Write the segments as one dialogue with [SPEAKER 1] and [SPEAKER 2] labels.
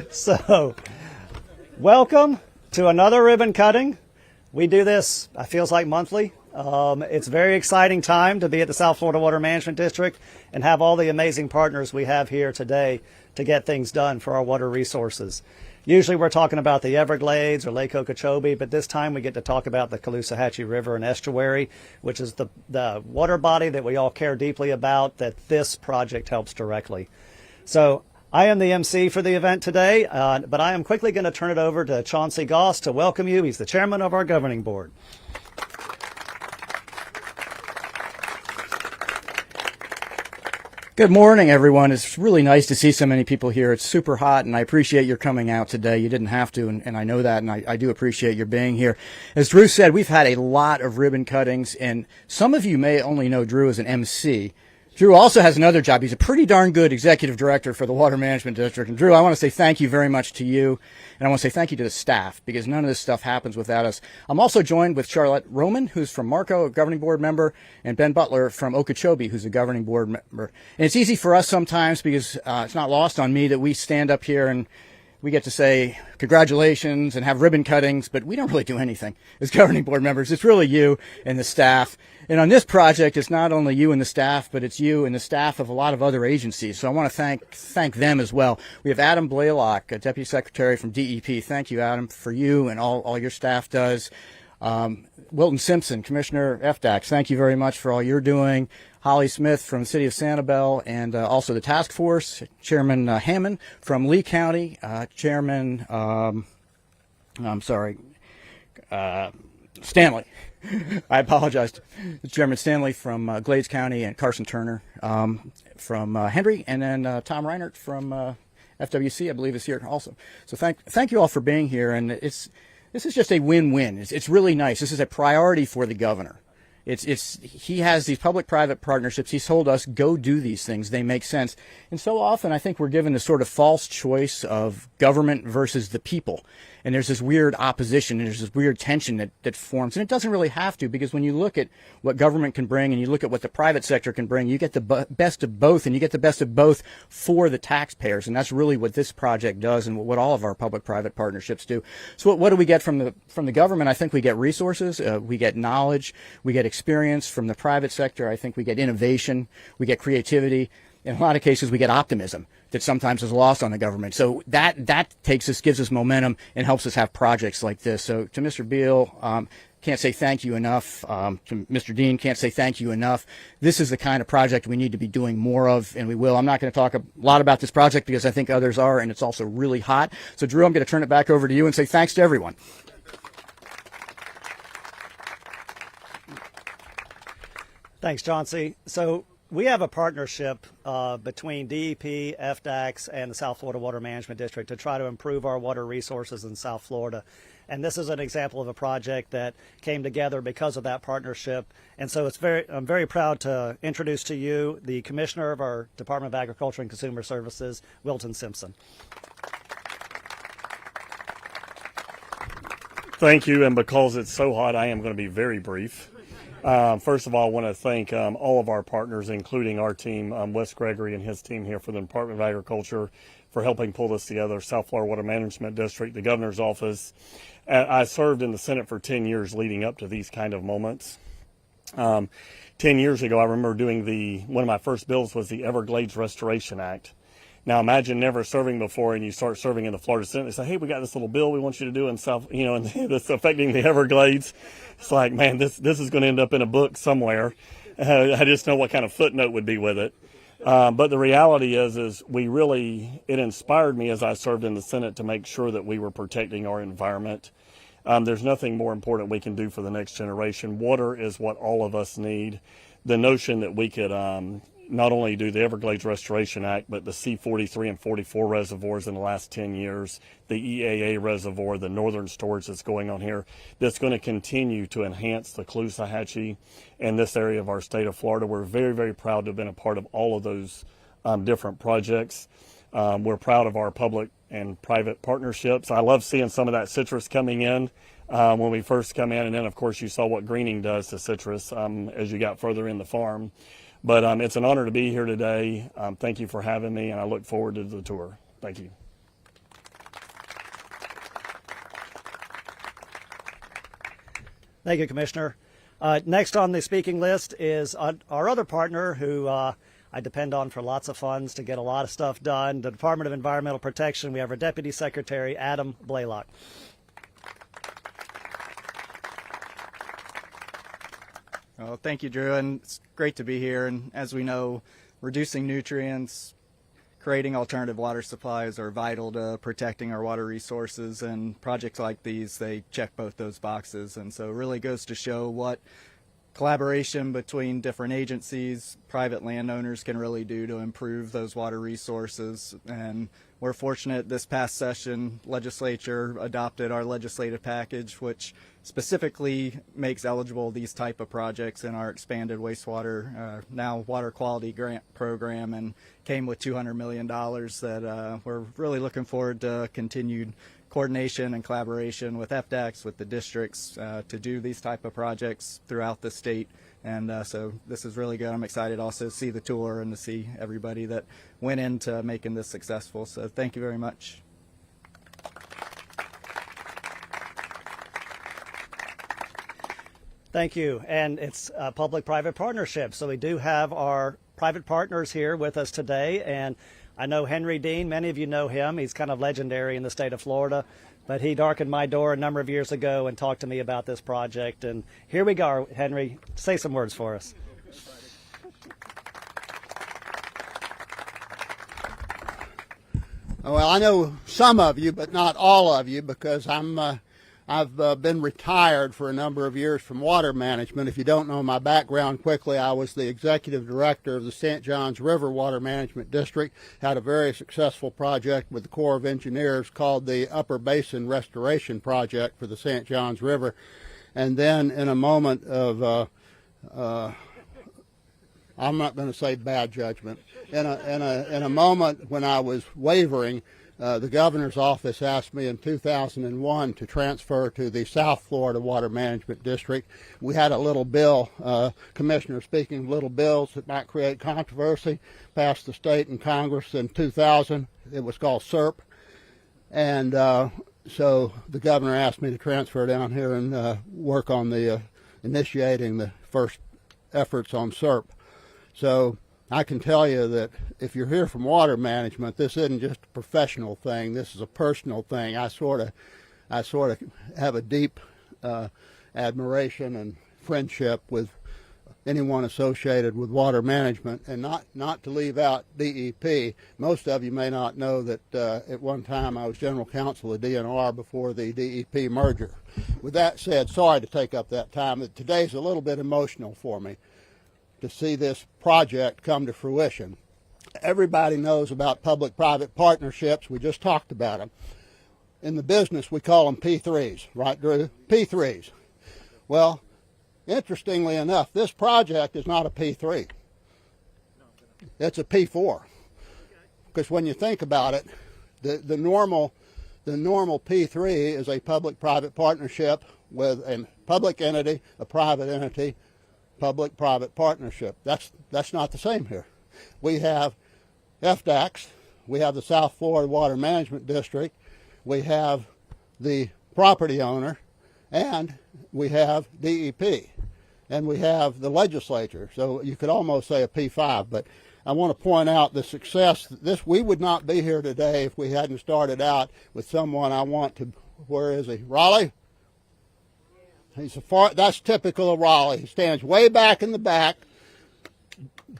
[SPEAKER 1] So, welcome to another ribbon cutting. We do this, it feels like monthly. It's a very exciting time to be at the South Florida Water Management District and have all the amazing partners we have here today to get things done for our water resources. Usually we're talking about the Everglades or Lake Okeechobee, but this time we get to talk about the Caloosahatchee River and Estuary, which is the water body that we all care deeply about that this project helps directly. So I am the MC for the event today, but I am quickly going to turn it over to Chauncey Goss to welcome you. He's the chairman of our governing board.
[SPEAKER 2] Good morning, everyone. It's really nice to see so many people here. It's super hot, and I appreciate your coming out today. You didn't have to, and I know that, and I do appreciate your being here. As Drew said, we've had a lot of ribbon cuttings, and some of you may only know Drew as an MC. Drew also has another job. He's a pretty darn good executive director for the Water Management District. And Drew, I want to say thank you very much to you, and I want to say thank you to the staff, because none of this stuff happens without us. I'm also joined with Charlotte Roman, who's from Marco, a governing board member, and Ben Butler from Okeechobee, who's a governing board member. And it's easy for us sometimes, because it's not lost on me that we stand up here and we get to say congratulations and have ribbon cuttings, but we don't really do anything as governing board members. It's really you and the staff. And on this project, it's not only you and the staff, but it's you and the staff of a lot of other agencies. So I want to thank them as well. We have Adam Blaylock, a Deputy Secretary from DEP. Thank you, Adam, for you and all your staff does. Wilton Simpson, Commissioner FDAX, thank you very much for all you're doing. Holly Smith from the City of Sanibel, and also the task force, Chairman Hammond from Lee County, Chairman, Stanley. I apologize. Chairman Stanley from Glades County, and Carson Turner from Henry, and then Tom Reinert from FWC, I believe, is here also. So thank you all for being here, and this is just a win-win. It's really nice. This is a priority for the governor. He has these public-private partnerships. He's told us, go do these things. They make sense. And so often I think we're given this sort of false choice of government versus the people. And there's this weird opposition, and there's this weird tension that forms. And it doesn't really have to, because when you look at what government can bring and you look at what the private sector can bring, you get the best of both, and you get the best of both for the taxpayers. And that's really what this project does, and what all of our public-private partnerships do. So what do we get from the government? I think we get resources, we get knowledge, we get experience. From the private sector, I think we get innovation, we get creativity. In a lot of cases, we get optimism that sometimes is lost on the government. So that gives us momentum and helps us have projects like this. So to Mr. Beal, can't say thank you enough. To Mr. Dean, can't say thank you enough. This is the kind of project we need to be doing more of, and we will. I'm not going to talk a lot about this project because I think others are, and it's also really hot. So Drew, I'm going to turn it back over to you and say thanks to everyone.
[SPEAKER 1] Thanks, Chauncey. So we have a partnership between DEP, FDAX, and the South Florida Water Management District to try to improve our water resources in South Florida. And this is an example of a project that came together because of that partnership. And so I'm very proud to introduce to you the Commissioner of our Department of Agriculture and Consumer Services, Wilton Simpson.
[SPEAKER 3] Thank you, and because it's so hot, I am going to be very brief. First of all, I want to thank all of our partners, including our team, Wes Gregory and his team here for the Department of Agriculture, for helping pull this together, South Florida Water Management District, the Governor's Office. I served in the Senate for 10 years leading up to these kind of moments. 10 years ago, I remember doing one of my first bills was the Everglades Restoration Act. Now imagine never serving before, and you start serving in the Florida Senate. They say, hey, we got this little bill we want you to do in South, and that's affecting the Everglades. It's like, man, this is going to end up in a book somewhere. I just know what kind of footnote would be with it. But the reality is it inspired me as I served in the Senate to make sure that we were protecting our environment. There's nothing more important we can do for the next generation. Water is what all of us need. The notion that we could not only do the Everglades Restoration Act, but the C43 and 44 reservoirs in the last 10 years, the EAA reservoir, the northern storage that's going on here, that's going to continue to enhance the Caloosahatchee and this area of our state of Florida. We're very, very proud to have been a part of all of those different projects. We're proud of our public and private partnerships. I love seeing some of that citrus coming in when we first come in, and then of course you saw what greening does to citrus as you got further in the farm. But it's an honor to be here today. Thank you for having me, and I look forward to the tour. Thank you.
[SPEAKER 1] Thank you, Commissioner. Next on the speaking list is our other partner who I depend on for lots of funds to get a lot of stuff done, the Department of Environmental Protection. We have our Deputy Secretary, Adam Blaylock.
[SPEAKER 4] Well, thank you, Drew, and it's great to be here. And as we know, reducing nutrients, creating alternative water supplies are vital to protecting our water resources, and projects like these, they check both those boxes. And so it really goes to show what collaboration between different agencies, private landowners can really do to improve those water resources. And we're fortunate this past session, legislature adopted our legislative package, which specifically makes eligible these type of projects in our expanded wastewater, now water quality grant program, and came with $200 million that we're really looking forward to continued coordination and collaboration with FDACs, with the districts, to do these type of projects throughout the state. And so this is really good. I'm excited also to see the tour and to see everybody that went into making this successful. So thank you very much.
[SPEAKER 1] Thank you. And it's a public-private partnership. So we do have our private partners here with us today. And I know Henry Dean. Many of you know him. He's kind of legendary in the state of Florida. But he darkened my door a number of years ago and talked to me about this project. And here we go, Henry. Say some words for us.
[SPEAKER 5] Well, I know some of you, but not all of you, because I've been retired for a number of years from water management. If you don't know my background quickly, I was the executive director of the St. Johns River Water Management District, had a very successful project with the Corps of Engineers called the Upper Basin Restoration Project for the St. Johns River. And then in a moment of, I'm not going to say bad judgment, in a moment when I was wavering, the governor's office asked me in 2001 to transfer to the South Florida Water Management District. We had a little bill, Commissioner speaking of little bills that might create controversy, passed the state and Congress in 2000. It was called SERP. And so the governor asked me to transfer down here and work on the initiating the first efforts on SERP. So I can tell you that if you're here from water management, this isn't just a professional thing. This is a personal thing. I sort of have a deep admiration and friendship with anyone associated with water management, and not to leave out DEP. Most of you may not know that at one time I was general counsel of DNR before the DEP merger. With that said, sorry to take up that time. Today's a little bit emotional for me to see this project come to fruition. Everybody knows about public-private partnerships. We just talked about them. In the business, we call them P3s, right, Drew? P3s. Well, interestingly enough, this project is not a P3. It's a P4. Because when you think about it, the normal P3 is a public-private partnership with a public entity, a private entity, public-private partnership. That's not the same here. We have FDACs, we have the South Florida Water Management District, we have the property owner, and we have DEP, and we have the legislature. So you could almost say a P5, but I want to point out the success. We would not be here today if we hadn't started out with someone I want to, where is he? Raleigh? That's typical of Raleigh. He stands way back in the back,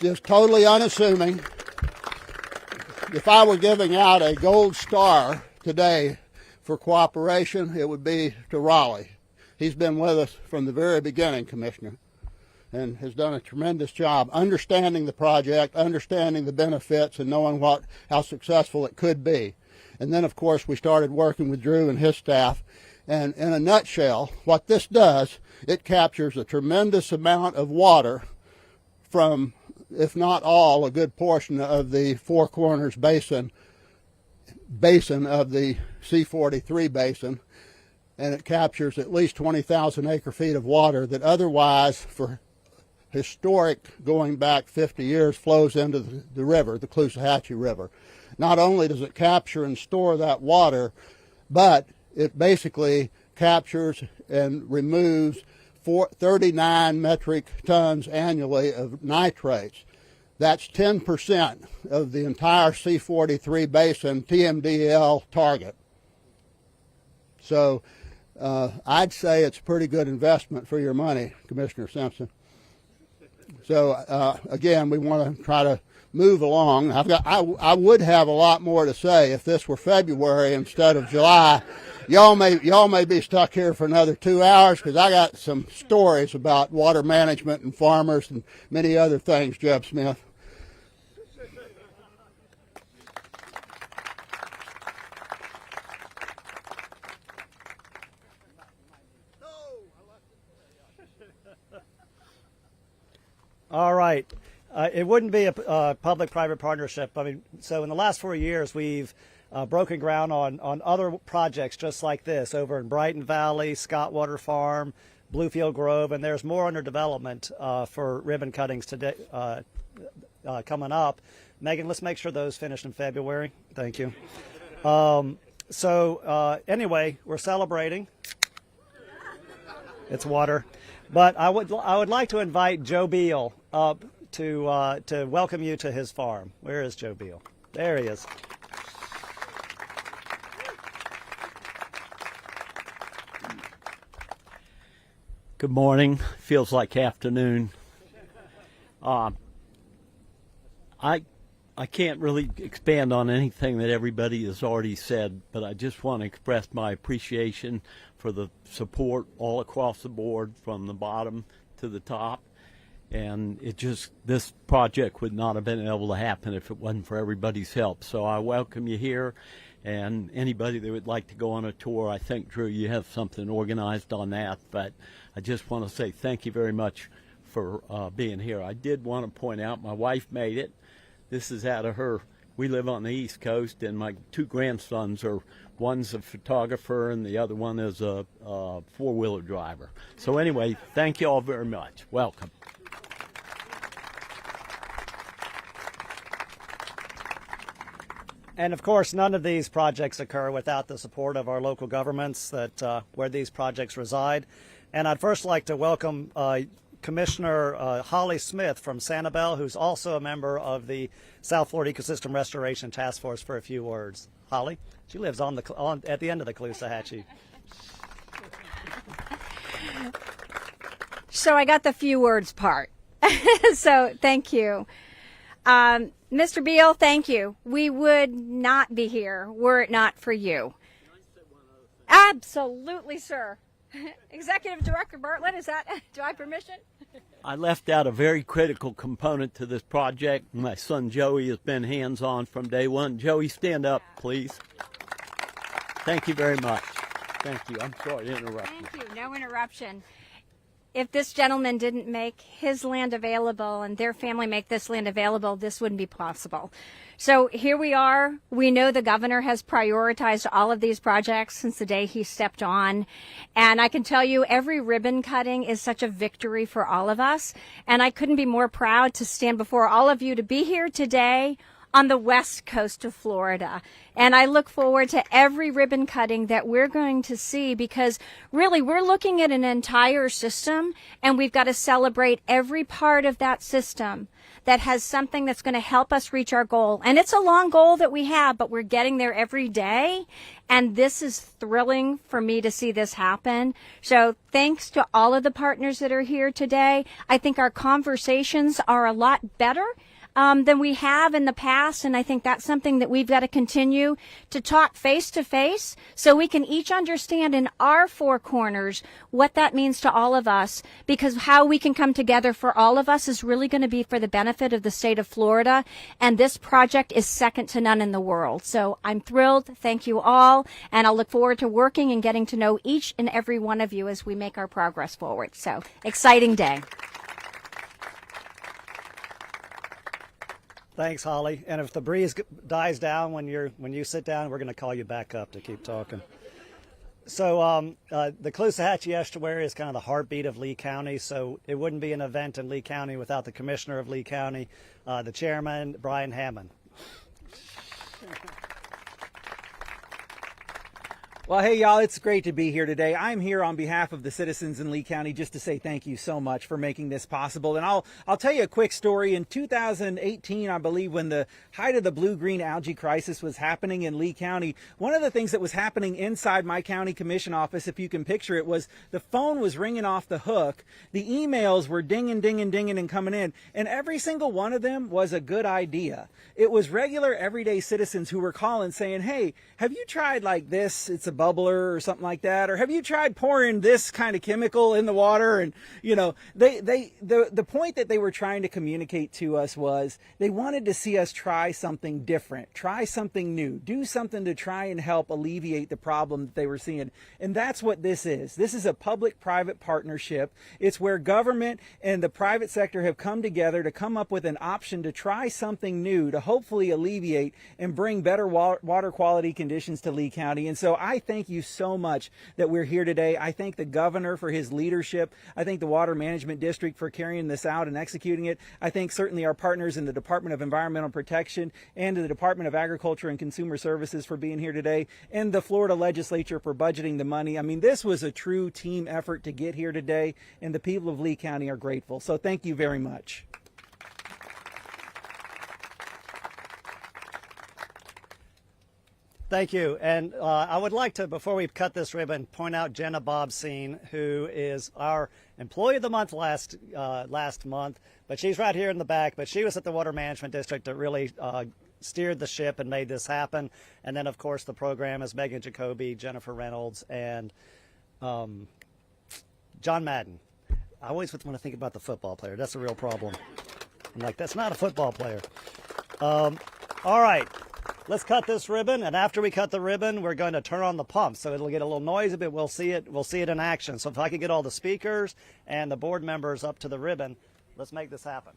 [SPEAKER 5] just totally unassuming. If I were giving out a gold star today for cooperation, it would be to Raleigh. He's been with us from the very beginning, Commissioner, and has done a tremendous job understanding the project, understanding the benefits, and knowing how successful it could be. And then, of course, we started working with Drew and his staff. And in a nutshell, what this does, it captures a tremendous amount of water from, if not all, a good portion of the Four Corners basin of the C43 basin, and it captures at least 20,000 acre-feet of water that otherwise, for historic, going back 50 years, flows into the river, the Caloosahatchee River. Not only does it capture and store that water, but it basically captures and removes 39 metric tons annually of nitrates. That's 10% of the entire C43 basin TMDL target. So I'd say it's a pretty good investment for your money, Commissioner Simpson. So again, we want to try to move along. I would have a lot more to say if this were February instead of July. Y'all may be stuck here for another 2 hours because I got some stories about water management and farmers and many other things, Jeb Smith.
[SPEAKER 1] All right. It wouldn't be a public-private partnership. I mean, so in the last 4 years, we've broken ground on other projects just like this over in Brighton Valley, Scottwater Farm, Bluefield Grove, and there's more under development for ribbon cuttings today coming up. Megan, let's make sure those finish in February. Thank you. Anyway, we're celebrating. It's water. But I would like to invite Joe Beal up to welcome you to his farm. Where is Joe Beal? There he is.
[SPEAKER 6] Good morning. Feels like afternoon. I can't really expand on anything that everybody has already said, but I just want to express my appreciation for the support all across the board from the bottom to the top. And this project would not have been able to happen if it wasn't for everybody's help. So I welcome you here, and anybody that would like to go on a tour, I think, Drew, you have something organized on that. But I just want to say thank you very much for being here. I did want to point out my wife made it. This is out of her. We live on the East Coast, and my two grandsons one's a photographer and the other one is a four-wheeler driver. So anyway, thank you all very much. Welcome.
[SPEAKER 1] And of course, none of these projects occur without the support of our local governments that where these projects reside. And I'd first like to welcome Commissioner Holly Smith from Sanibel, who's also a member of the South Florida Ecosystem Restoration Task Force, for a few words. Holly, she lives at the end of the Caloosahatchee.
[SPEAKER 7] So I got the few words part. So thank you. Mr. Beal, thank you. We would not be here were it not for you. Absolutely, sir. Executive Director Bartlett, do I have permission?
[SPEAKER 6] I left out a very critical component to this project. My son Joey has been hands-on from day one. Joey, stand up, please. Thank you very much. Thank you. I'm sorry to interrupt you.
[SPEAKER 7] Thank you. No interruption. If this gentleman didn't make his land available and their family make this land available, this wouldn't be possible. So here we are. We know the governor has prioritized all of these projects since the day he stepped on. And I can tell you every ribbon cutting is such a victory for all of us. And I couldn't be more proud to stand before all of you to be here today on the west coast of Florida. And I look forward to every ribbon cutting that we're going to see, because really we're looking at an entire system, and we've got to celebrate every part of that system that has something that's going to help us reach our goal. And it's a long goal that we have, but we're getting there every day. And this is thrilling for me to see this happen. So thanks to all of the partners that are here today. I think our conversations are a lot better than we have in the past, and I think that's something that we've got to continue to talk face to face so we can each understand in our four corners what that means to all of us, because how we can come together for all of us is really going to be for the benefit of the state of Florida, and this project is second to none in the world. So I'm thrilled. Thank you all, and I'll look forward to working and getting to know each and every one of you as we make our progress forward. So exciting day.
[SPEAKER 1] Thanks, Holly. And if the breeze dies down when you sit down, we're going to call you back up to keep talking. So the Caloosahatchee Estuary is kind of the heartbeat of Lee County, so it wouldn't be an event in Lee County without the commissioner of Lee County, the chairman, Brian Hammond.
[SPEAKER 8] Well, hey, y'all, it's great to be here today. I'm here on behalf of the citizens in Lee County just to say thank you so much for making this possible. And I'll tell you a quick story. In 2018, I believe, when the height of the blue-green algae crisis was happening in Lee County, one of the things that was happening inside my county commission office, if you can picture it, was the phone was ringing off the hook. The emails were dinging, dinging, dinging and coming in. And every single one of them was a good idea. It was regular, everyday citizens who were calling saying, hey, have you tried like this? It's a bubbler or something like that, or have you tried pouring this kind of chemical in the water? And you know, the point that they were trying to communicate to us was they wanted to see us try something different, try something new, do something to try and help alleviate the problem that they were seeing. And that's what this is. This is a public-private partnership. It's where government and the private sector have come together to come up with an option to try something new to hopefully alleviate and bring better water quality conditions to Lee County. And so I thank you so much that we're here today. I thank the governor for his leadership. I thank the Water Management District for carrying this out and executing it. I thank certainly our partners in the Department of Environmental Protection and the Department of Agriculture and Consumer Services for being here today, and the Florida legislature for budgeting the money. I mean, this was a true team effort to get here today, and the people of Lee County are grateful. So thank you very much.
[SPEAKER 1] Thank you. And I would like to, before we cut this ribbon, point out Jenna Bobseen, who is our Employee of the Month last month. But she's right here in the back. But she was at the Water Management District that really steered the ship and made this happen. And then, of course, the program is Megan Jacoby, Jennifer Reynolds, and John Madden. I always want to think about the football player. That's a real problem. I'm like, that's not a football player. All right. Let's cut this ribbon, and after we cut the ribbon, we're going to turn on the pump, so it'll get a little noisy, but we'll see it in action. So if I could get all the speakers and the board members up to the ribbon, let's make this happen.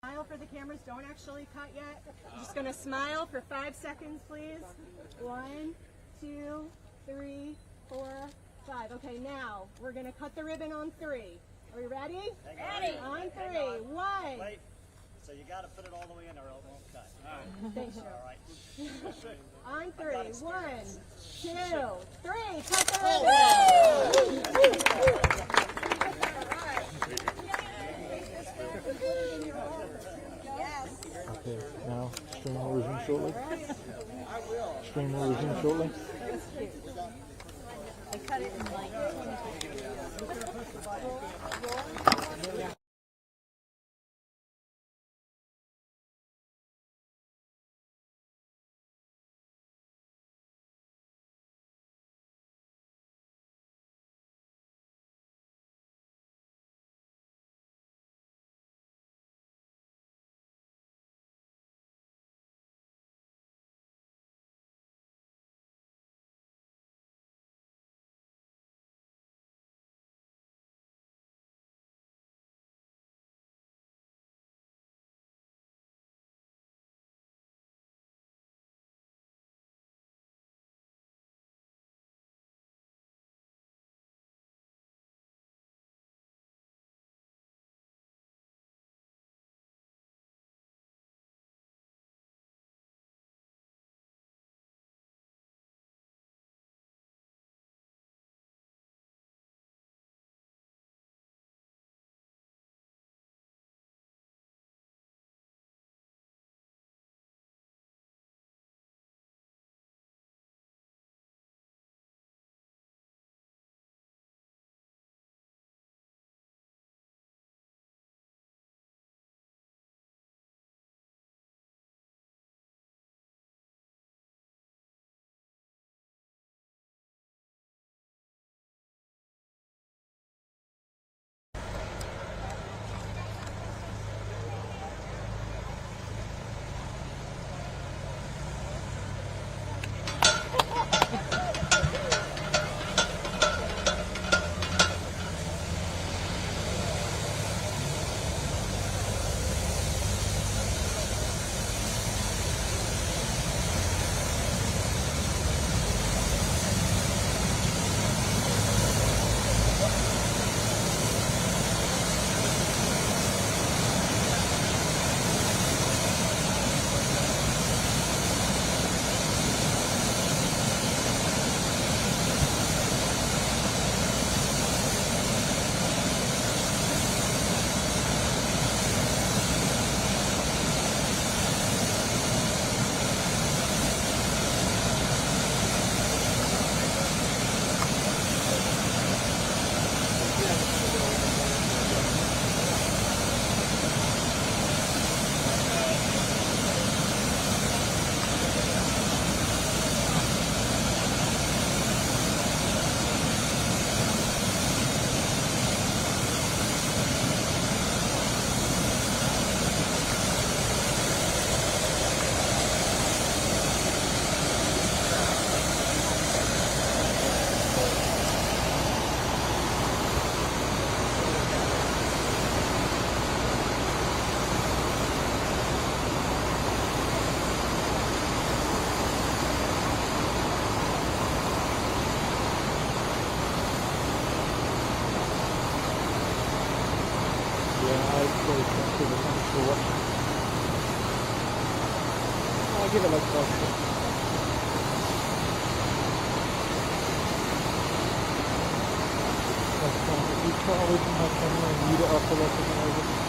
[SPEAKER 9] Smile for the cameras. Don't actually cut yet. I'm just going to smile for 5 seconds, please. 1, 2, 3, 4, 5. Okay, now we're going to cut the ribbon on 3. Are we ready? Ready. On 3. 1.
[SPEAKER 1] Wait. So you got to put it all the way in or it won't cut. All right.
[SPEAKER 9] Thanks, Joe.
[SPEAKER 1] All right.
[SPEAKER 9] On 3. 1, 2, 3. Cut the ribbon.
[SPEAKER 10] Okay, now stream will resume shortly. Stream will resume shortly.
[SPEAKER 9] I cut it in like
[SPEAKER 10] Alright, so thanks for watching. I'll give it like 5 seconds. If you try to open my camera and mute it up for like a minute.